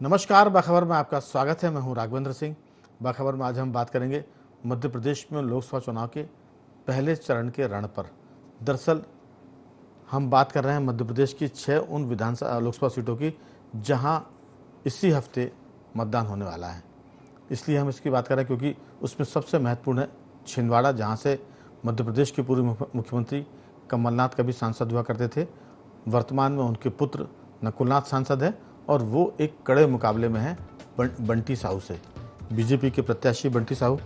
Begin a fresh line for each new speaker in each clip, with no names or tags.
नमस्कार, बाखबर में आपका स्वागत है। मैं हूं राघवेंद्र सिंह। बाखबर में आज हम बात करेंगे मध्य प्रदेश में लोकसभा चुनाव के पहले चरण के रण पर। दरअसल हम बात कर रहे हैं मध्य प्रदेश की 6 उन विधानसभा लोकसभा सीटों की जहां इसी हफ्ते मतदान होने वाला है। इसलिए हम इसकी बात कर रहे हैं क्योंकि उसमें सबसे महत्वपूर्ण है छिंदवाड़ा, जहाँ से मध्य प्रदेश के पूर्व मुख्यमंत्री कमलनाथ कभी सांसद हुआ करते थे। वर्तमान में उनके पुत्र नकुलनाथ सांसद है और वो एक कड़े मुकाबले में है बंटी साहू से, बीजेपी के प्रत्याशी बंटी साहू।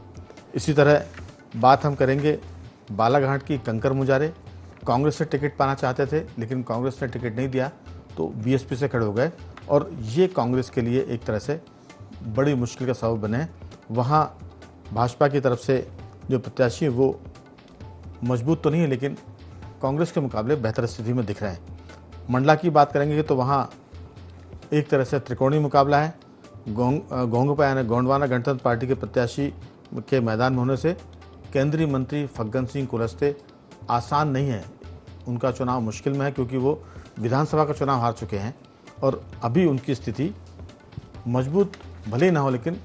इसी तरह बात हम करेंगे बालाघाट की कंकर मुजारे। कांग्रेस से टिकट पाना चाहते थे लेकिन कांग्रेस ने टिकट नहीं दिया तो बीएसपी से खड़े हो गए और ये कांग्रेस के लिए एक तरह से बड़ी मुश्किल का सबब बने। वहाँ भाजपा की तरफ से जो प्रत्याशी वो मजबूत तो नहीं है लेकिन कांग्रेस के मुकाबले बेहतर स्थिति में दिख रहे हैं। मंडला की बात करेंगे तो वहाँ एक तरह से त्रिकोणीय मुकाबला है। गोंगपा यानी गोंडवाना गणतंत्र पार्टी के प्रत्याशी के मैदान में होने से केंद्रीय मंत्री फग्गन सिंह कुलस्ते आसान नहीं है, उनका चुनाव मुश्किल में है क्योंकि वो विधानसभा का चुनाव हार चुके हैं और अभी उनकी स्थिति मजबूत भले ही ना हो लेकिन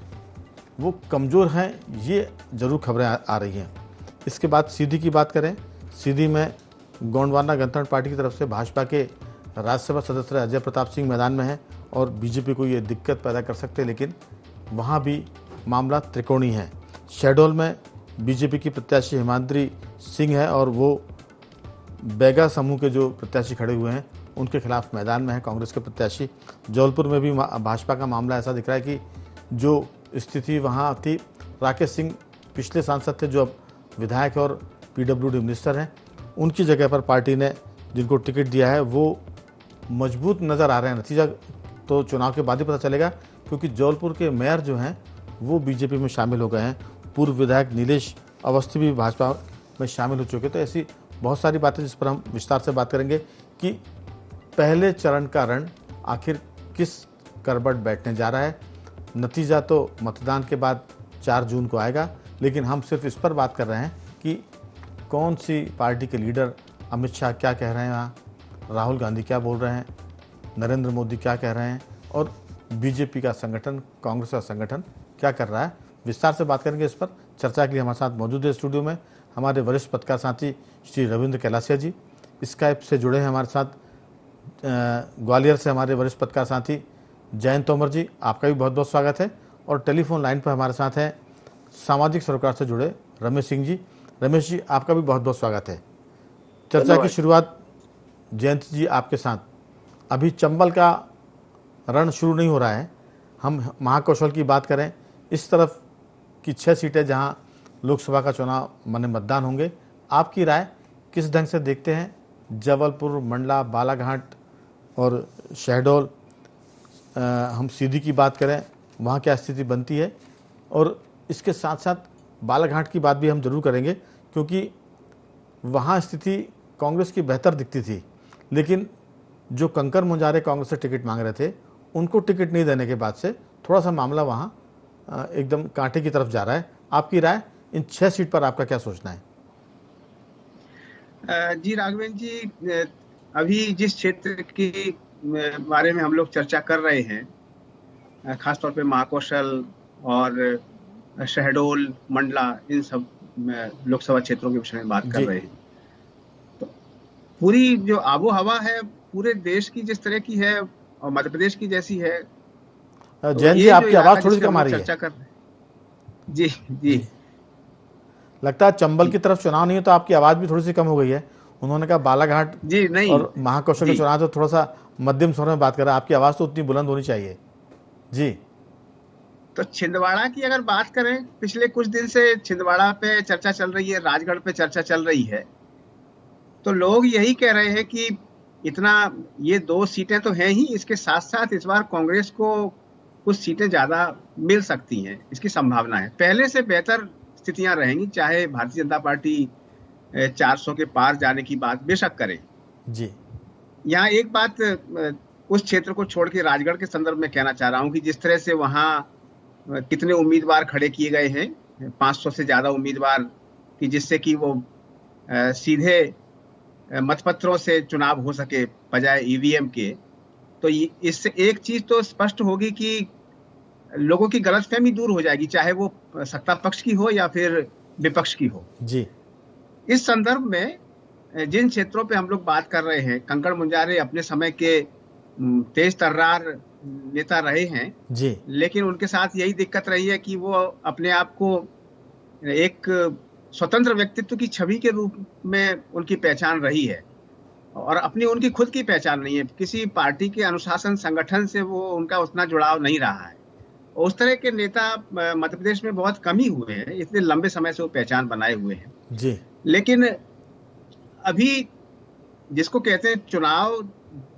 वो कमज़ोर हैं, ये ज़रूर खबरें आ रही हैं। इसके बाद सीधी की बात करें, सीधी में गोंडवाना गणतंत्र पार्टी की तरफ से भाजपा के राज्यसभा सदस्य अजय प्रताप सिंह मैदान में है और बीजेपी को ये दिक्कत पैदा कर सकते हैं, लेकिन वहाँ भी मामला त्रिकोणीय है। शहडोल में बीजेपी की प्रत्याशी हिमाद्री सिंह है और वो बैगा समूह के जो प्रत्याशी खड़े हुए हैं उनके खिलाफ मैदान में है कांग्रेस के प्रत्याशी। जौलपुर में भी भाजपा का मामला ऐसा दिख रहा है कि जो स्थिति वहाँ थी, राकेश सिंह पिछले सांसद थे जो अब विधायक है और पीडब्ल्यूडी मिनिस्टर हैं, उनकी जगह पर पार्टी ने जिनको टिकट दिया है वो मजबूत नज़र आ रहे हैं। नतीजा तो चुनाव के बाद ही पता चलेगा क्योंकि जौलपुर के मेयर जो हैं वो बीजेपी में शामिल हो गए हैं। पूर्व विधायक नीलेश अवस्थी भी भाजपा में शामिल हो चुके। तो ऐसी बहुत सारी बातें जिस पर हम विस्तार से बात करेंगे कि पहले चरण का रण आखिर किस करवट बैठने जा रहा है। नतीजा तो मतदान के बाद 4 जून को आएगा, लेकिन हम सिर्फ इस पर बात कर रहे हैं कि कौन सी पार्टी के लीडर अमित शाह क्या कह रहे हैं, वहाँ राहुल गांधी क्या बोल रहे हैं, नरेंद्र मोदी क्या कह रहे हैं और बीजेपी का संगठन, कांग्रेस का संगठन क्या कर रहा है। विस्तार से बात करेंगे इस पर। चर्चा के लिए हमारे साथ मौजूद है स्टूडियो में हमारे वरिष्ठ पत्रकार साथी श्री रविंद्र कैलासिया जी। स्काइप से जुड़े हैं हमारे साथ ग्वालियर से हमारे वरिष्ठ पत्रकार साथी जयंत तोमर जी, आपका भी बहुत बहुत स्वागत है। और टेलीफोन लाइन पर हमारे साथ हैं सामाजिक सरोकार से जुड़े रमेश सिंह जी। रमेश जी, आपका भी बहुत बहुत स्वागत है। चर्चा की शुरुआत जयंत जी आपके साथ। अभी चंबल का रण शुरू नहीं हो रहा है, हम महाकौशल की बात करें, इस तरफ की 6 सीटें जहां लोकसभा का चुनाव माने मतदान होंगे, आपकी राय किस ढंग से देखते हैं? जबलपुर, मंडला, बालाघाट और शहडोल, हम सीधी की बात करें वहाँ क्या स्थिति बनती है? और इसके साथ साथ बालाघाट की बात भी हम जरूर करेंगे क्योंकि वहाँ स्थिति कांग्रेस की बेहतर दिखती थी, लेकिन जो कंकर मुजारे कांग्रेस से टिकट मांग रहे थे उनको टिकट नहीं देने के बाद से थोड़ा सा मामला वहाँ एकदम कांटे की तरफ जा रहा है। आपकी राय इन 6 सीट पर आपका क्या सोचना है?
जी राघवेंद्र जी, अभी जिस क्षेत्र के बारे में हम लोग चर्चा कर रहे हैं, खासतौर पे महाकौशल और शहडोल, मंडला, इन सब लोकसभा क्षेत्रों के विषय में बात कर रहे हैं, तो पूरी जो आबो हवा है पूरे देश की जिस तरह की है और मध्य प्रदेश की जैसी है।
जयंत जी, आपकी आवाज थोड़ी कम आ रही है।
चर्चा कर जी जी
लगता है चंबल की तरफ चुनाव नहीं है तो आपकी आवाज भी थोड़ी सी कम हो गई है। उन्होंने कहा बालाघाट
जी नहीं
और महाकौशल के चुनाव तो थोड़ा सा मध्यम स्वर में बात कर रहा है, आपकी आवाज तो उतनी बुलंद होनी चाहिए जी।
तो छिंदवाड़ा की अगर बात करें, पिछले कुछ दिन से छिंदवाड़ा पे चर्चा चल रही है, राजगढ़ पे चर्चा चल रही है, तो लोग यही कह रहे हैं कि इतना ये 2 सीटें तो हैं ही, इसके साथ साथ इस बार कांग्रेस को कुछ सीटें ज्यादा मिल सकती हैं, इसकी संभावना है। पहले से बेहतर स्थितियां रहेंगी, चाहे भारतीय जनता पार्टी 400 के पार जाने की बात बेशक करे
जी।
यहाँ एक बात उस क्षेत्र को छोड़ के राजगढ़ के संदर्भ में कहना चाह रहा हूं कि जिस तरह से वहाँ कितने उम्मीदवार खड़े किए गए हैं, 500 से ज्यादा उम्मीदवार, कि जिससे कि वो सीधे मतपत्रों से चुनाव हो सके बजाय ईवीएम के, तो तो इससे एक चीज तो स्पष्ट होगी कि लोगों की गलतफहमी दूर हो जाएगी, चाहे वो सत्ता पक्ष की हो या फिर विपक्ष की हो।
जी
इस संदर्भ में जिन क्षेत्रों पे हम लोग बात कर रहे हैं, कंकड़ मुंजारे अपने समय के तेज तर्रार नेता रहे हैं,
जी
लेकिन उनके साथ यही दिक्कत रही है कि वो अपने आप को एक स्वतंत्र व्यक्तित्व की छवि के रूप में उनकी पहचान रही है, और अपनी उनकी खुद की पहचान नहीं है। किसी पार्टी के अनुशासन संगठन से वो उनका उतना जुड़ाव नहीं रहा है। उस तरह के नेता मध्य प्रदेश में बहुत कम ही हुए हैं, इतने लंबे समय से वो पहचान बनाए हुए हैं।
जी
लेकिन अभी जिसको कहते हैं चुनाव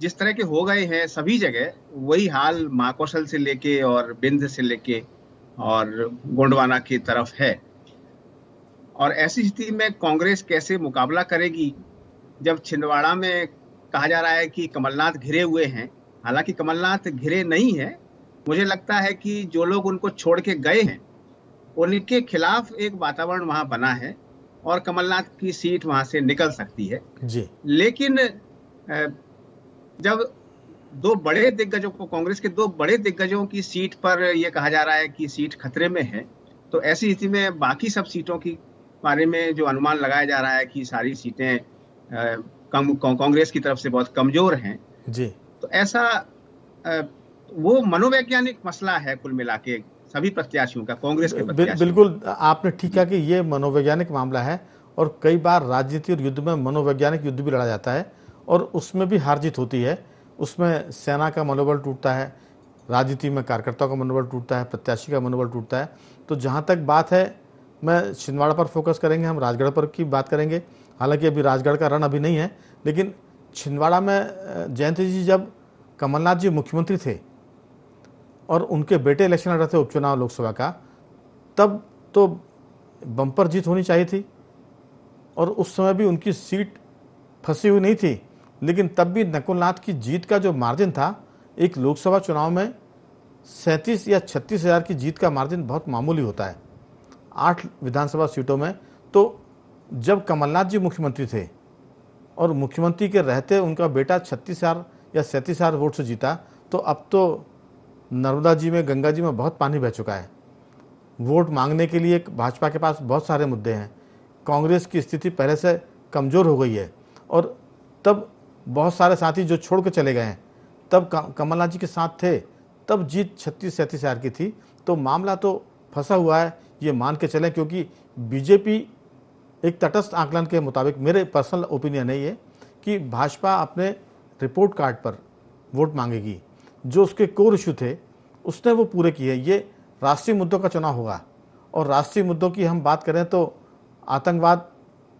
जिस तरह के हो गए हैं सभी जगह, वही हाल महाकौशल से लेके और बिंद से लेके और गोंडवाना की तरफ है। और ऐसी स्थिति में कांग्रेस कैसे मुकाबला करेगी, जब छिंदवाड़ा में कहा जा रहा है कि कमलनाथ घिरे हुए हैं। हालांकि कमलनाथ घिरे नहीं है, मुझे लगता है कि जो लोग उनको छोड़ के गए हैं उनके खिलाफ एक वातावरण वहां बना है और कमलनाथ की सीट वहां से निकल सकती है।
जी
लेकिन जब दो बड़े दिग्गजों को, कांग्रेस के दो बड़े दिग्गजों की सीट पर यह कहा जा रहा है कि सीट खतरे में है, तो ऐसी स्थिति में बाकी सब सीटों की बारे में जो अनुमान लगाया जा रहा है कि सारी सीटें कांग्रेस की तरफ से बहुत कमजोर हैं।
जी
तो ऐसा वो मनोवैज्ञानिक मसला है कुल मिला के सभी प्रत्याशियों का, कांग्रेस के प्रत्याशियों।
बिल्कुल आपने ठीक कहा कि ये मनोवैज्ञानिक मामला है, और कई बार राजनीति और युद्ध में मनोवैज्ञानिक युद्ध भी लड़ा जाता है और उसमें भी हार जीत होती है। उसमें सेना का मनोबल टूटता है, राजनीति में कार्यकर्ताओं का मनोबल टूटता है, प्रत्याशी का मनोबल टूटता है। तो जहाँ तक बात है, मैं छिंदवाड़ा पर फोकस करेंगे, हम राजगढ़ पर की बात करेंगे। हालांकि अभी राजगढ़ का रण अभी नहीं है, लेकिन छिंदवाड़ा में जयंत जी जब कमलनाथ जी मुख्यमंत्री थे और उनके बेटे इलेक्शन लड़ रहे थे उपचुनाव लोकसभा का, तब तो बम्पर जीत होनी चाहिए थी और उस समय भी उनकी सीट फंसी हुई नहीं थी। लेकिन तब भी नकुलनाथ की जीत का जो मार्जिन था, एक लोकसभा चुनाव में 37 या 36 हज़ार की जीत का मार्जिन बहुत मामूली होता है 8 विधानसभा सीटों में। तो जब कमलनाथ जी मुख्यमंत्री थे और मुख्यमंत्री के रहते उनका बेटा 36,000 या 37,000 वोट से जीता, तो अब तो नर्मदा जी में, गंगा जी में बहुत पानी बह चुका है। वोट मांगने के लिए भाजपा के पास बहुत सारे मुद्दे हैं। कांग्रेस की स्थिति पहले से कमज़ोर हो गई है और तब बहुत सारे साथी जो छोड़ के चले गए हैं, तब कमलनाथ जी के साथ थे, तब जीत 36-37 हज़ार की थी। तो मामला तो फंसा हुआ है, ये मान के चलें, क्योंकि बीजेपी एक तटस्थ आकलन के मुताबिक, मेरे पर्सनल ओपिनियन है ये, कि भाजपा अपने रिपोर्ट कार्ड पर वोट मांगेगी। जो उसके कोर इशू थे उसने वो पूरे किए। ये राष्ट्रीय मुद्दों का चुनाव होगा और राष्ट्रीय मुद्दों की हम बात करें तो आतंकवाद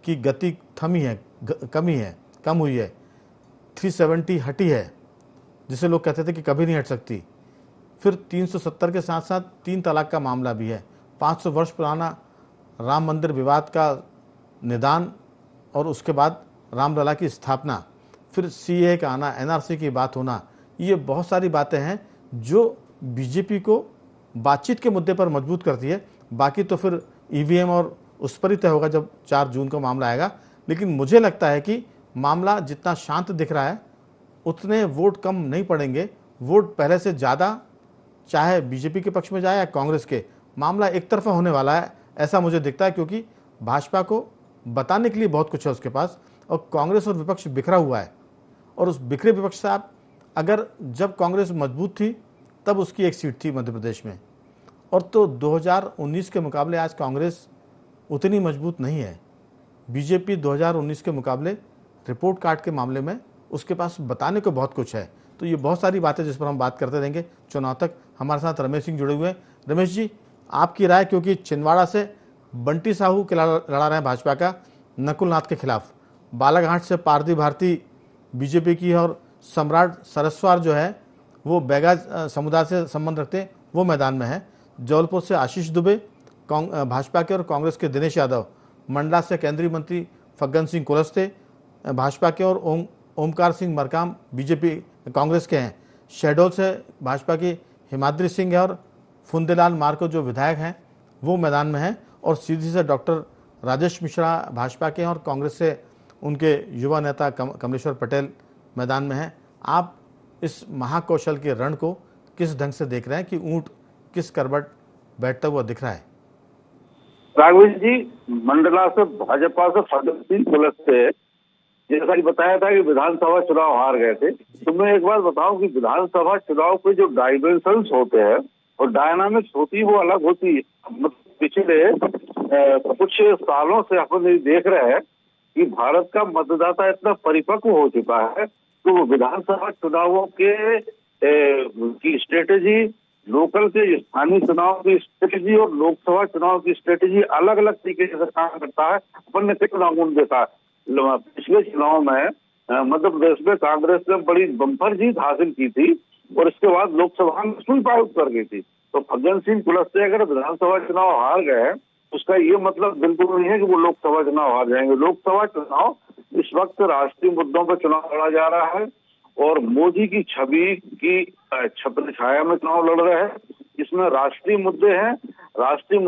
की गति थमी है, कम हुई है, 370 हटी है, जिसे लोग कहते थे कि कभी नहीं हट सकती। फिर 370 के साथ साथ 3 तलाक का मामला भी है, 500 वर्ष पुराना राम मंदिर विवाद का निदान और उसके बाद रामलला की स्थापना, फिर सीए का आना, एनआरसी की बात होना, ये बहुत सारी बातें हैं जो बीजेपी को बातचीत के मुद्दे पर मजबूत करती है। बाकी तो फिर ईवीएम और उस पर ही तय होगा जब 4 जून को मामला आएगा। लेकिन मुझे लगता है कि मामला जितना शांत दिख रहा है उतने वोट कम नहीं पड़ेंगे। वोट पहले से ज़्यादा, चाहे बीजेपी के पक्ष में जाए या कांग्रेस के, मामला एक तरफा होने वाला है, ऐसा मुझे दिखता है। क्योंकि भाजपा को बताने के लिए बहुत कुछ है उसके पास, और कांग्रेस और विपक्ष बिखरा हुआ है। और उस बिखरे विपक्ष से आप, अगर जब कांग्रेस मजबूत थी तब उसकी एक सीट थी मध्य प्रदेश में, और तो 2019 के मुकाबले आज कांग्रेस उतनी मजबूत नहीं है। बीजेपी 2019 के मुकाबले रिपोर्ट कार्ड के मामले में उसके पास बताने को बहुत कुछ है। तो ये बहुत सारी बातें जिस पर हम बात करते रहेंगे चुनाव तक। हमारे साथ रमेश सिंह जुड़े हुए हैं। रमेश जी, आपकी राय, क्योंकि छिंदवाड़ा से बंटी साहू के लड़ा रहे हैं भाजपा का नकुलनाथ के खिलाफ, बालाघाट से पारदी भारती बीजेपी की, और सम्राट सरस्वार जो है वो बैगा समुदाय से संबंध रखते हैं, वो मैदान में है। जबलपुर से आशीष दुबे भाजपा के और कांग्रेस के दिनेश यादव, मंडला से केंद्रीय मंत्री फग्गन सिंह कुलस्ते भाजपा के और ओमकार सिंह मरकाम बीजेपी कांग्रेस के हैं। शहडोल से भाजपा की हिमाद्री सिंह है और फुंदेलाल मार्को जो विधायक हैं वो मैदान में हैं, और सीधी से डॉक्टर राजेश मिश्रा भाजपा के हैं और कांग्रेस से उनके युवा नेता कमलेश्वर पटेल मैदान में हैं। आप इस महाकौशल के रण को किस ढंग से देख रहे हैं कि ऊंट किस करवट बैठता हुआ दिख रहा है?
राघवेंद्र जी, मंडला से भाजपा से फतेह सिंह कुलस्ते, जैसा कि बताया था कि विधानसभा चुनाव हार गए थे, तो मैं एक बात बताऊं कि विधानसभा चुनाव के जो डाइमेंशंस होते हैं और डायनामिक्स होती है वो अलग होती है। मतलब पिछले कुछ सालों से अपन ये देख रहे हैं कि भारत का मतदाता इतना परिपक्व हो चुका है तो वो विधानसभा चुनावों के की स्ट्रेटेजी, लोकल के स्थानीय चुनाव की स्ट्रेटेजी और लोकसभा चुनाव की स्ट्रेटेजी अलग अलग तरीके से काम करता है। अपन ने कई चुनावों में देखा, पिछले चुनाव में मध्य प्रदेश में कांग्रेस ने बड़ी बम्पर जीत हासिल की थी और इसके बाद लोकसभा में स्वीप आउट कर गई थी। तो फतेह सिंह कुलस्ते अगर विधानसभा चुनाव हार गए उसका ये मतलब बिल्कुल नहीं है कि वो लोकसभा चुनाव हार जाएंगे। लोकसभा चुनाव इस वक्त राष्ट्रीय मुद्दों पर चुनाव लड़ा जा रहा है और मोदी की छवि की छत्र छाया में चुनाव लड़ रहे हैं। इसमें राष्ट्रीय मुद्दे हैं, राष्ट्रीय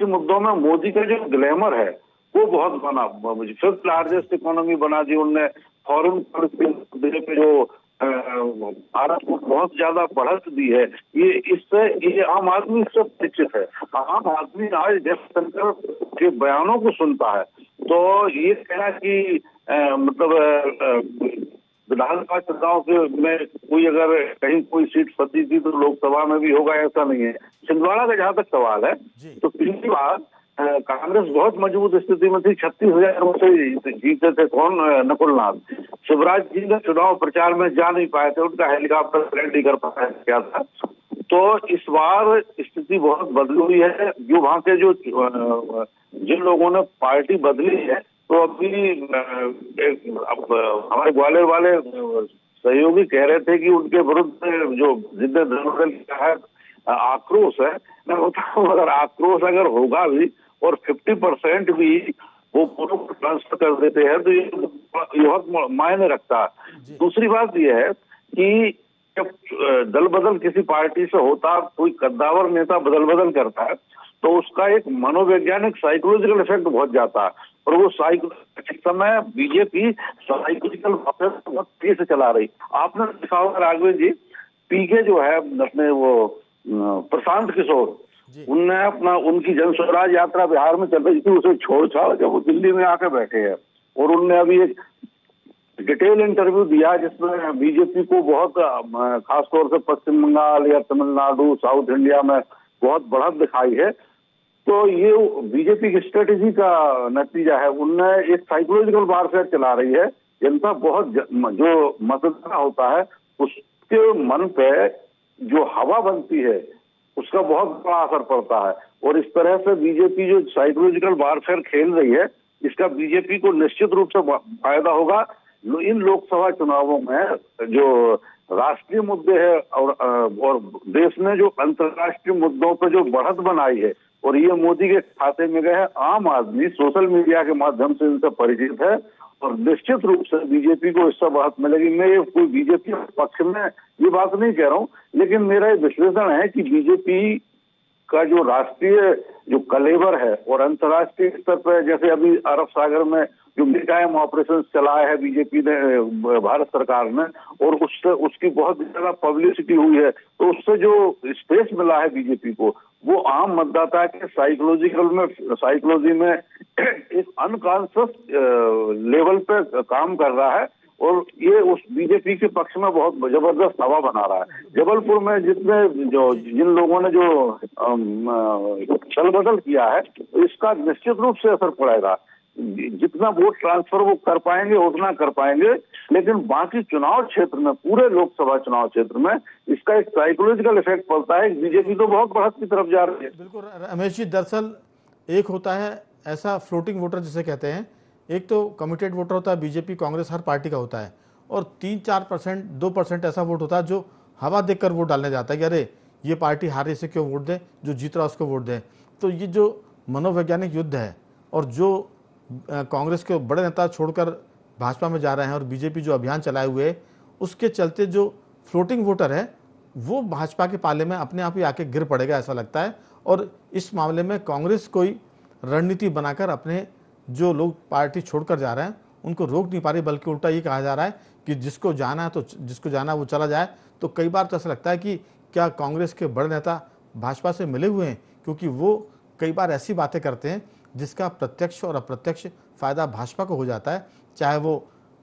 मुद्दों में मोदी का जो ग्लैमर है वो बहुत बना, फिफ्थ लार्जेस्ट इकोनॉमी बना दी उनने। फॉरेन पे जो भारत को बहुत ज्यादा बढ़त दी है, ये आम आदमी इससे परिचित है। आम आदमी आज जयशंकर के बयानों को सुनता है तो ये कहना कि मतलब विधानसभा चुनाव में कोई अगर कहीं कोई सीट फंसी थी तो लोकसभा में भी होगा, ऐसा नहीं है। छिंदवाड़ा का जहां तक सवाल है तो पिछली बार कांग्रेस बहुत मजबूत स्थिति में थी, 36,000 से जीते थे कौन, नकुल नाथ। शिवराज जी ने चुनाव प्रचार में जा नहीं पाए थे, उनका हेलीकॉप्टर लैंड नहीं कर पाया क्या था। तो इस बार स्थिति बहुत बदली हुई है। जो वहां के जो जिन लोगों ने पार्टी बदली है तो अभी हमारे ग्वालियर वाले सहयोगी कह रहे थे कि उनके विरुद्ध जो जितने दल का है आक्रोश है, मैं बताऊं अगर आक्रोश अगर होगा भी और 50% भी वो दोनों को ट्रांसफर कर देते हैं तो ये बहुत मायने रखता है। दूसरी बात यह है कि जब दल बदल किसी पार्टी से होता, कोई कद्दावर नेता बदल बदल करता है तो उसका एक मनोवैज्ञानिक साइकोलॉजिकल इफेक्ट बहुत जाता है और वो इस समय बीजेपी साइकोलॉजिकल बहुत तेज से चला रही। आपने देखा होगा राघवेंद्र जी, पीके जो है अपने वो प्रशांत किशोर, उनने उनकी जन स्वराज यात्रा बिहार में चल रही थी, उसे छोड़ छाड़ जब वो दिल्ली में आके बैठे हैं और उनने अभी एक डिटेल इंटरव्यू दिया जिसमें बीजेपी को बहुत खासतौर से पश्चिम बंगाल या तमिलनाडु साउथ इंडिया में बहुत बढ़त दिखाई है। तो ये बीजेपी की स्ट्रेटेजी का नतीजा है। उनने एक साइकोलॉजिकल वारफेयर चला रही है। जनता बहुत जो मतदाता होता है उसके मन पे जो हवा बनती है उसका बहुत बड़ा असर पड़ता है और इस तरह से बीजेपी जो साइकोलॉजिकल वारफेयर खेल रही है इसका बीजेपी को निश्चित रूप से फायदा होगा। इन लोकसभा चुनावों में जो राष्ट्रीय मुद्दे है और देश ने जो अंतर्राष्ट्रीय मुद्दों पर जो बढ़त बनाई है और ये मोदी के खाते में गए हैं, आम आदमी सोशल मीडिया के माध्यम से इनसे परिचित है और निश्चित रूप से बीजेपी को इससे बढ़त मिलेगी। मैं कोई बीजेपी पक्ष में ये बात नहीं कह रहा हूँ, लेकिन मेरा ये विश्लेषण है कि बीजेपी का जो राष्ट्रीय जो कलेवर है और अंतर्राष्ट्रीय स्तर पर, जैसे अभी अरब सागर में जो मिडटाइम ऑपरेशन चलाया है बीजेपी ने, भारत सरकार ने, और उससे उसकी बहुत ज्यादा पब्लिसिटी हुई है तो उससे जो स्पेस मिला है बीजेपी को वो आम मतदाता के साइकोलॉजी में एक अनकॉन्शियस लेवल पे काम कर रहा है और ये उस बीजेपी के पक्ष में बहुत जबरदस्त हवा बना रहा है। जबलपुर में जिन लोगों ने जो चल बदल किया है इसका निश्चित रूप से असर पड़ेगा। जितना वोट ट्रांसफर वो कर पाएंगे उतना कर पाएंगे, लेकिन बाकी चुनाव क्षेत्र में, पूरे लोकसभा चुनाव क्षेत्र में इसका एक साइकोलॉजिकल इफेक्ट पड़ता है। बीजेपी तो बहुत बढ़त की तरफ जा रही है।
बिल्कुल रमेश जी, दरअसल एक होता है ऐसा फ्लोटिंग वोटर जिसे कहते हैं, एक तो कमिटेड वोटर होता है, बीजेपी कांग्रेस हर पार्टी का होता है, और 3-4%, 2% ऐसा वोट होता है जो हवा देखकर वोट डालने जाता है कि अरे ये पार्टी हारे से क्यों वोट दें, जो जीत रहा उसको वोट दें। तो ये जो मनोवैज्ञानिक युद्ध है और जो कांग्रेस के बड़े नेता छोड़कर भाजपा में जा रहे हैं और बीजेपी जो अभियान चलाए हुए है उसके चलते जो फ्लोटिंग वोटर है वो भाजपा के पाले में अपने आप ही आके गिर पड़ेगा ऐसा लगता है। और इस मामले में कांग्रेस कोई रणनीति बनाकर अपने जो लोग पार्टी छोड़कर जा रहे हैं उनको रोक नहीं पा रही, बल्कि उल्टा ये कहा जा रहा है कि जिसको जाना है तो जिसको जाना है वो चला जाए। तो कई बार तो ऐसा लगता है कि क्या कांग्रेस के बड़े नेता भाजपा से मिले हुए हैं, क्योंकि वो कई बार ऐसी बातें करते हैं जिसका प्रत्यक्ष और अप्रत्यक्ष फायदा भाजपा को हो जाता है, चाहे वो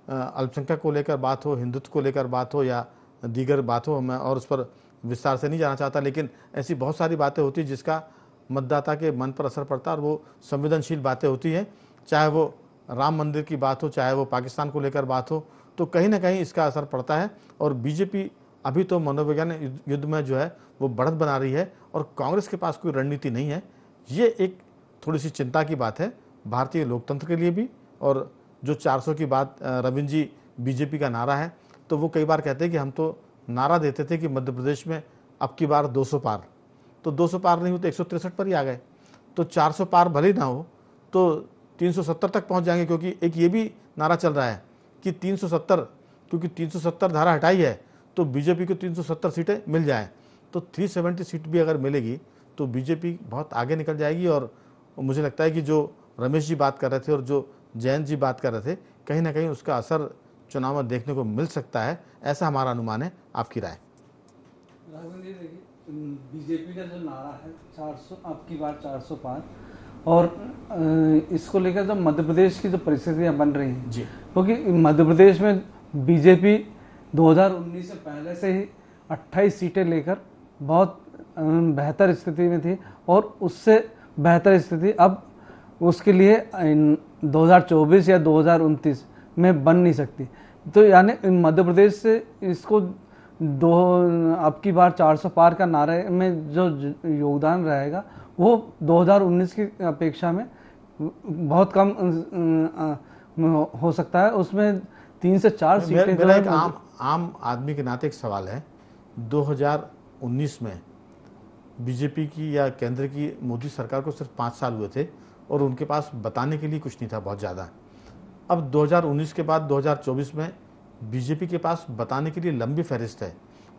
अल्पसंख्यक को लेकर बात हो, हिंदुत्व को लेकर बात हो या दीगर बात हो। मैं और उस पर विस्तार से नहीं जाना चाहता, लेकिन ऐसी बहुत सारी बातें होती हैं जिसका मतदाता के मन पर असर पड़ता है और वो संवेदनशील बातें होती हैं, चाहे वो राम मंदिर की बात हो, चाहे वो पाकिस्तान को लेकर बात हो, तो कहीं ना कहीं इसका असर पड़ता है। और बीजेपी अभी तो मनोवैज्ञानिक युद्ध में जो है वो बढ़त बना रही है और कांग्रेस के पास कोई रणनीति नहीं है। ये एक थोड़ी सी चिंता की बात है भारतीय लोकतंत्र के लिए भी। और जो 400 की बात रविंद्र जी, बीजेपी का नारा है, तो वो कई बार कहते हैं कि हम तो नारा देते थे कि मध्य प्रदेश में अब की बार 200 पार, तो 200 पार नहीं होते 163 पर ही आ गए। तो 400 पार भले ना हो तो 370 तक पहुंच जाएंगे, क्योंकि एक ये भी नारा चल रहा है कि 370, क्योंकि 370 धारा हटाई है तो बीजेपी को 370 सीटें मिल जाएं, तो 370 सीट भी अगर मिलेगी तो बीजेपी बहुत आगे निकल जाएगी। और मुझे लगता है कि जो रमेश जी बात कर रहे थे और जो जयंत जी बात कर रहे थे, कहीं ना कहीं उसका असर चुनाव में देखने को मिल सकता है, ऐसा हमारा अनुमान है। आपकी राय?
राघवन जी देखिए, बीजेपी का जो नारा है 400 अब की बार 400 पार, और इसको लेकर जो मध्य प्रदेश की जो परिस्थितियां बन रही हैं
जी,
क्योंकि मध्य प्रदेश में बीजेपी 2019 से पहले से ही 28 सीटें लेकर बहुत बेहतर स्थिति में थी, और उससे बेहतर स्थिति अब उसके लिए 2024 या 2029 में बन नहीं सकती। तो यानी मध्य प्रदेश से इसको अब की बार 400 पार का नारे में जो योगदान रहेगा वो 2019 की अपेक्षा में बहुत कम हो सकता है। उसमें 3 से 4 सीटें।
मेरा एक आम आदमी के नाते एक सवाल है, 2019 में बीजेपी की या केंद्र की मोदी सरकार को सिर्फ 5 साल हुए थे और उनके पास बताने के लिए कुछ नहीं था बहुत ज़्यादा। अब 2019 के बाद 2024 में बीजेपी के पास बताने के लिए लंबी फहरिस्त है।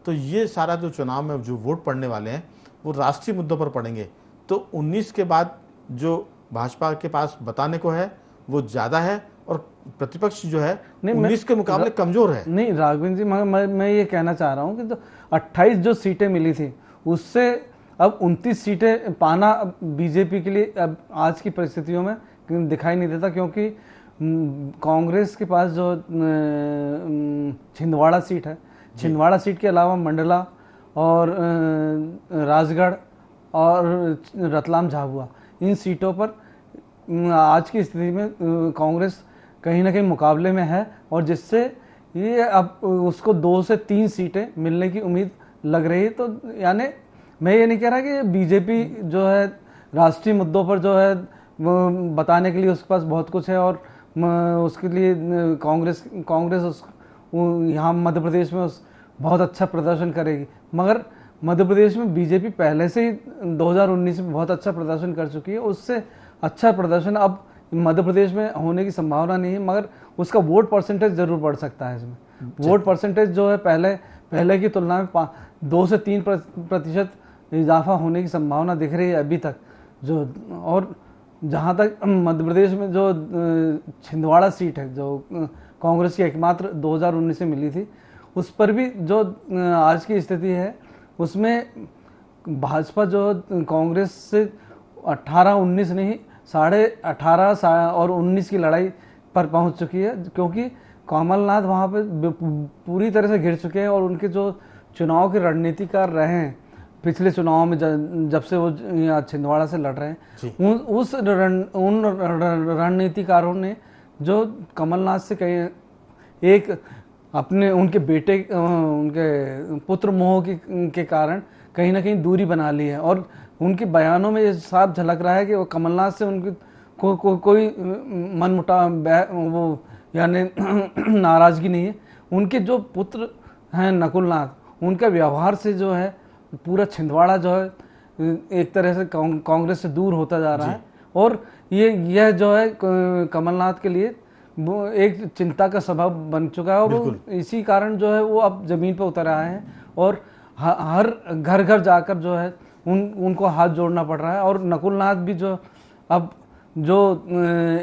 तो ये सारा जो चुनाव में जो वोट पड़ने वाले हैं वो राष्ट्रीय मुद्दों पर पड़ेंगे। तो 19 के बाद जो भाजपा के पास बताने को है वो ज़्यादा है और प्रतिपक्ष जो है 19 के मुकाबले कमजोर है।
नहीं राघवेंद्र जी, मैं ये कहना चाह रहा हूँ कि तो 28 जो सीटें मिली थी उससे अब 29 सीटें पाना बीजेपी के लिए अब आज की परिस्थितियों में दिखाई नहीं देता, क्योंकि कांग्रेस के पास जो छिंदवाड़ा सीट है, छिंदवाड़ा सीट के अलावा मंडला और राजगढ़ और रतलाम झाबुआ, इन सीटों पर आज की स्थिति में कांग्रेस कहीं ना कहीं मुकाबले में है, और जिससे ये अब उसको 2 से 3 सीटें मिलने की उम्मीद लग रही है। तो यानी मैं ये नहीं कह रहा कि बीजेपी जो है राष्ट्रीय मुद्दों पर जो है बताने के लिए उसके पास बहुत कुछ है और उसके लिए कांग्रेस यहाँ मध्य प्रदेश में बहुत अच्छा प्रदर्शन करेगी, मगर मध्य प्रदेश में बीजेपी पहले से ही 2019 में बहुत अच्छा प्रदर्शन कर चुकी है। उससे अच्छा प्रदर्शन अब मध्य प्रदेश में होने की संभावना नहीं है, मगर उसका वोट परसेंटेज जरूर बढ़ सकता है। इसमें वोट परसेंटेज जो है पहले की तुलना में 2 से 3% इजाफा होने की संभावना दिख रही है अभी तक जो। और जहाँ तक मध्य प्रदेश में जो छिंदवाड़ा सीट है जो कांग्रेस की एकमात्र 2019 में मिली थी, उस पर भी जो आज की स्थिति है उसमें भाजपा जो कांग्रेस से 18-19 नहीं 18.5 और 19 की लड़ाई पर पहुंच चुकी है, क्योंकि कमलनाथ वहां पे पूरी तरह से घिर चुके हैं और उनके जो चुनाव के रणनीतिकार रहे हैं पिछले चुनाव में जब से वो यहाँ छिंदवाड़ा से लड़ रहे हैं, उन रणनीतिकारों ने जो कमलनाथ से कहीं एक अपने उनके बेटे उनके पुत्र मोह के कारण कहीं ना कहीं दूरी बना ली है। और उनके बयानों में ये साफ झलक रहा है कि वो कमलनाथ से उनकी कोई मनमुटाव वो यानी नाराजगी नहीं है। उनके जो पुत्र हैं नकुलनाथ, उनका व्यवहार से जो है पूरा छिंदवाड़ा जो है एक तरह से कांग्रेस से दूर होता जा रहा है, और यह जो है कमलनाथ के लिए वो एक चिंता का सबब बन चुका है। और वो इसी कारण जो है वो अब जमीन पर उतर आए हैं और हर घर घर जाकर जो है उनको हाथ जोड़ना पड़ रहा है। और नकुलनाथ भी जो अब जो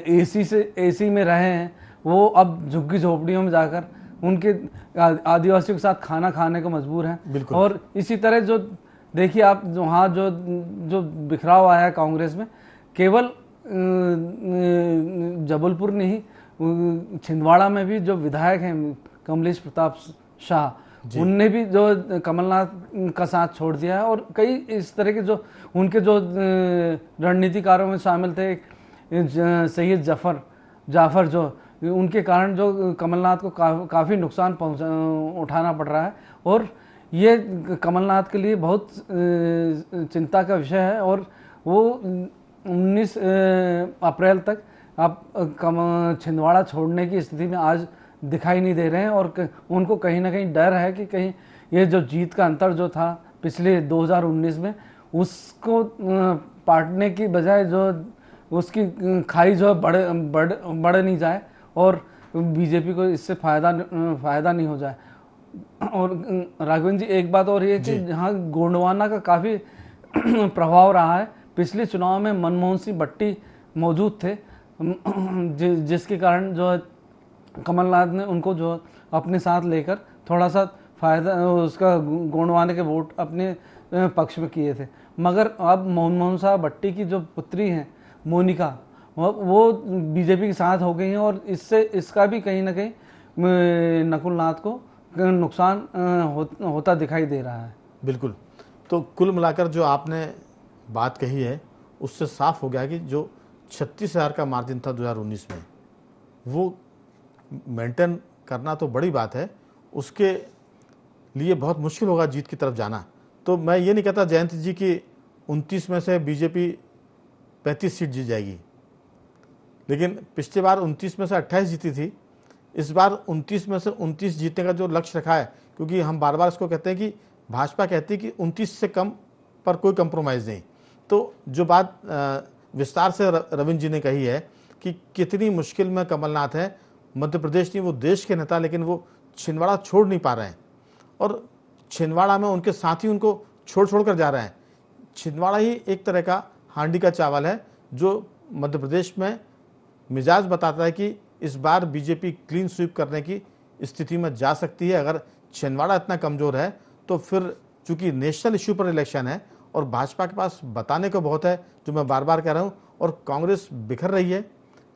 एसी में रहे हैं वो अब झुग्गी झोपड़ियों में जाकर उनके आदिवासियों के साथ खाना खाने को मजबूर हैं।
बिल्कुल।
और इसी तरह जो देखिए आप वहाँ जो जो बिखराव आया है कांग्रेस में, केवल जबलपुर नहीं, छिंदवाड़ा में भी जो विधायक हैं कमलेश प्रताप शाह, उनने भी जो कमलनाथ का साथ छोड़ दिया है। और कई इस तरह के जो उनके जो रणनीतिकारों में शामिल थे, सैयद जाफर जो, उनके कारण जो कमलनाथ को काफ़ी नुकसान उठाना पड़ रहा है। और ये कमलनाथ के लिए बहुत चिंता का विषय है। और वो 19 अप्रैल तक आप छिंदवाड़ा छोड़ने की स्थिति में आज दिखाई नहीं दे रहे हैं। और उनको कहीं ना कहीं डर है कि कहीं ये जो जीत का अंतर जो था पिछले 2019 में, उसको पाटने की बजाय जो उसकी खाई जो बढ़ नहीं जाए और बीजेपी को इससे फ़ायदा नहीं हो जाए। और राघवेंद्र जी, एक बात और ये कि जहाँ गोंडवाना का काफ़ी प्रभाव रहा है, पिछले चुनाव में मनमोहन सिंह बट्टी मौजूद थे, जिसके कारण जो कमलनाथ ने उनको जो अपने साथ लेकर थोड़ा सा फायदा, उसका गोंडवाने के वोट अपने पक्ष में किए थे। मगर अब मनमोहन साहब बट्टी की जो पुत्री हैं मोनिका, वो बीजेपी के साथ हो गई हैं। और इससे इसका भी कहीं ना कहीं नकुल नाथ को नुकसान होता दिखाई दे रहा है।
बिल्कुल। तो कुल मिलाकर जो आपने बात कही है उससे साफ हो गया कि जो 36,000 का मार्जिन था 2019 में, वो मेंटेन करना तो बड़ी बात है, उसके लिए बहुत मुश्किल होगा जीत की तरफ जाना। तो मैं ये नहीं कहता जयंत जी कि 29 में से बीजेपी 35 सीट जीत जाएगी, लेकिन पिछली बार 29 में से 28 जीती थी। इस बार 29 में से 29 जीतने का जो लक्ष्य रखा है, क्योंकि हम बार बार इसको कहते हैं कि भाजपा कहती है कि 29 से कम पर कोई कंप्रोमाइज़ नहीं। तो जो बात विस्तार से रविंद्र जी ने कही है कि कितनी मुश्किल में कमलनाथ है, मध्य प्रदेश नहीं वो देश के नेता, लेकिन वो छिंदवाड़ा छोड़ नहीं पा रहे हैं। और छिंदवाड़ा में उनके साथी उनको छोड़ कर जा रहे हैं। छिंदवाड़ा ही एक तरह का हांडी का चावल है जो मध्य प्रदेश में मिजाज बताता है कि इस बार बीजेपी क्लीन स्वीप करने की स्थिति में जा सकती है। अगर छिंदवाड़ा इतना कमज़ोर है तो फिर चूंकि नेशनल इश्यू पर इलेक्शन है और भाजपा के पास बताने को बहुत है, जो मैं बार बार कह रहा हूँ, और कांग्रेस बिखर रही है,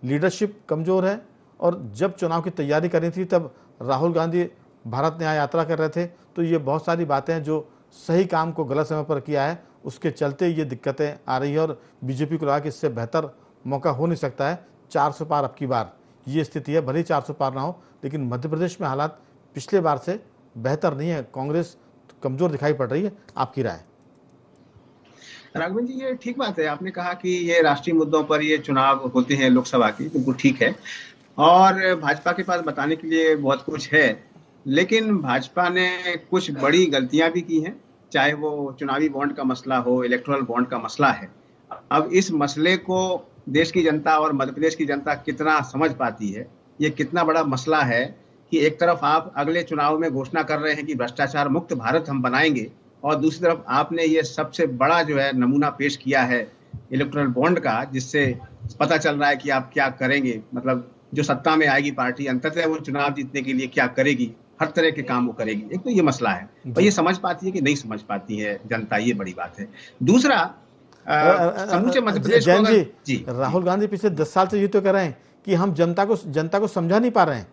लीडरशिप कमज़ोर है। और जब चुनाव की तैयारी करनी थी तब राहुल गांधी भारत न्याय यात्रा कर रहे थे। तो ये बहुत सारी बातें हैं जो सही काम को गलत समय पर किया है, उसके चलते ये दिक्कतें आ रही है। और बीजेपी को लगा कि इससे बेहतर मौका हो नहीं सकता है। 400 पार अब की बार ये स्थिति है, भले ही 400 पार ना हो, लेकिन मध्य प्रदेश में हालात पिछले बार से बेहतर नहीं है, कांग्रेस कमजोर दिखाई पड़ रही है। आपकी राय?
राघवन जी, ये ठीक बात है, आपने कहा कि ये राष्ट्रीय मुद्दों पर ये चुनाव होते हैं लोकसभा की, बिल्कुल ठीक है। और भाजपा के पास बताने के लिए बहुत कुछ है, लेकिन भाजपा ने कुछ बड़ी गलतियां भी की हैं, चाहे वो चुनावी बॉन्ड का मसला हो, इलेक्टोरल बॉन्ड का मसला है। अब इस मसले को देश की जनता और मध्य प्रदेश की जनता कितना समझ पाती है, ये कितना बड़ा मसला है कि एक तरफ आप अगले चुनाव में घोषणा कर रहे हैं कि भ्रष्टाचार मुक्त भारत हम बनाएंगे, और दूसरी तरफ आपने ये सबसे बड़ा जो है नमूना पेश किया है इलेक्टोरल बॉन्ड का, जिससे पता चल रहा है कि आप क्या करेंगे। मतलब जो सत्ता में आएगी पार्टी, अंततः वो चुनाव जीतने के लिए क्या करेगी, हर तरह के काम वो करेगी। एक तो ये मसला है, और ये समझ पाती है कि नहीं समझ पाती है जनता, ये बड़ी बात है। दूसरा, समूचे मध्य प्रदेश
जी, राहुल गांधी पिछले 10 साल से ये तो कह रहे हैं कि हम जनता को समझा नहीं पा रहे हैं।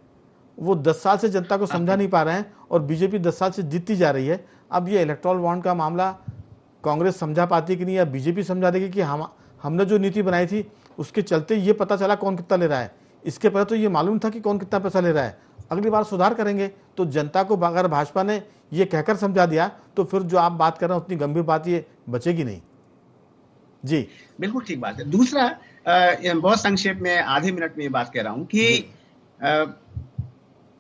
वो 10 साल से जनता को समझा नहीं पा रहे हैं और बीजेपी 10 साल से जीतती जा रही है। अब ये इलेक्टोरल बॉन्ड का मामला कांग्रेस समझा पाती है कि नहीं, या बीजेपी समझा देगी कि हमने जो नीति बनाई थी उसके चलते ये पता चला कौन कितना ले रहा है, इसके पहले तो ये मालूम था कि कौन कितना पैसा ले रहा है। अगली बार सुधार करेंगे। तो जनता को अगर भाजपा ने ये कहकर समझा दिया तो फिर जो आप बात कर रहे हैं उतनी गंभीर बात ये बचेगी नहीं। जी
बिल्कुल ठीक बात है। दूसरा, बहुत संक्षेप में आधे मिनट में ये बात कह रहा हूं कि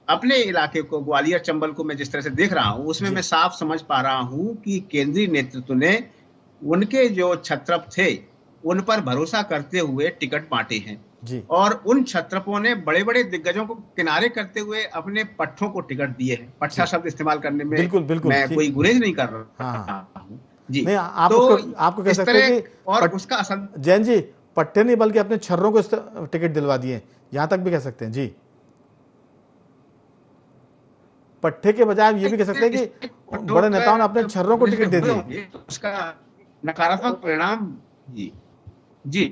अपने इलाके को, ग्वालियर चंबल को मैं जिस तरह से देख रहा हूं, उसमें मैं साफ समझ पा रहा हूं कि केंद्रीय नेतृत्व ने उनके जो छत्रप थे उन पर भरोसा करते हुए टिकट बांटे हैं
जी। और
उन छत्रपों ने बड़े बड़े दिग्गजों को किनारे करते हुए अपने पट्टों को टिकट दिए हैं। पट्टा शब्द इस्तेमाल करने में
बिल्कुल
मैं कोई गुरेज नहीं कर रहा हूं जी।
नहीं, आपको कह सकते हैं कि
और उसका असर,
जैन जी, पट्टे नहीं बल्कि अपने छर्रों को टिकट दिलवा दिए, यहां तक भी कह सकते हैं जी। पट्टे के बजाय हम ये भी कह सकते हैं कि बड़े नेताओं ने अपने छर्रों को टिकट दे दिए।
तो उसका नकारात्मक परिणाम जी जी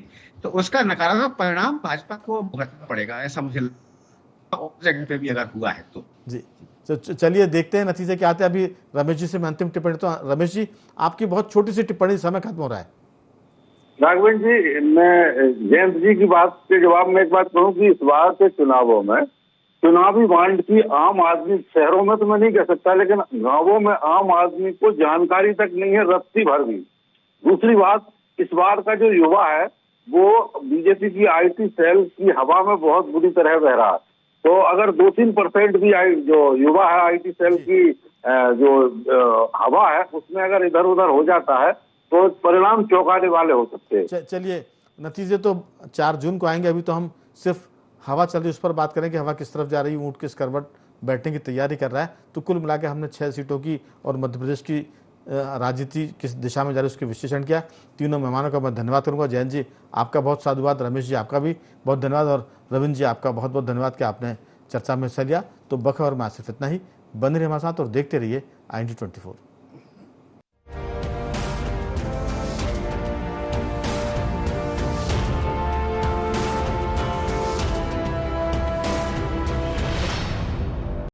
तो उसका नकारात्मक परिणाम भाजपा को भुगतना पड़ेगा, ऐसा मुझे लगता है, और जगह पे भी अगर हुआ है तो।
जी तो चलिए देखते हैं नतीजे क्या आते हैं। अभी रमेश जी से मैं अंतिम टिप्पणी, तो रमेश जी आपकी बहुत छोटी सी टिप्पणी, समय खत्म हो रहा है।
राघवेंद्र जी, मैं जयंत जी की बात के जवाब में एक बात कहूँ कि इस बार के चुनावों में चुनावी बांड की आम आदमी, शहरों में तो मैं नहीं कह सकता, लेकिन गांवों में आम आदमी को जानकारी तक नहीं है, रत्ती भर भी। दूसरी बात, इस बार का जो युवा है वो बीजेपी की आईटी सेल की हवा में बहुत बुरी तरह बह रहा है। तो अगर 2-3% भी जो युवा है आईटी सेल की जो हवा है उसमें अगर इधर उधर हो जाता है तो परिणाम चौंकाने वाले हो सकते हैं।
चलिए नतीजे तो 4 जून को आएंगे। अभी तो हम सिर्फ हवा चल रही उस पर बात करें कि हवा किस तरफ जा रही है, ऊँट किस करवट बैठने की तैयारी कर रहा है। तो कुल मिला के हमने 6 सीटों की और मध्य प्रदेश की राजनीति किस दिशा में जा रही है उसके विश्लेषण किया। तीनों मेहमानों का मैं धन्यवाद करूंगा। जयंत जी आपका बहुत साधुवाद, रमेश जी आपका भी बहुत धन्यवाद, और रविंद्र जी आपका बहुत बहुत धन्यवाद कि आपने चर्चा में हिस्सा लिया। तो बखबर में सिर्फ इतना ही। बने रहिए हमारे साथ और देखते रहिए IND24।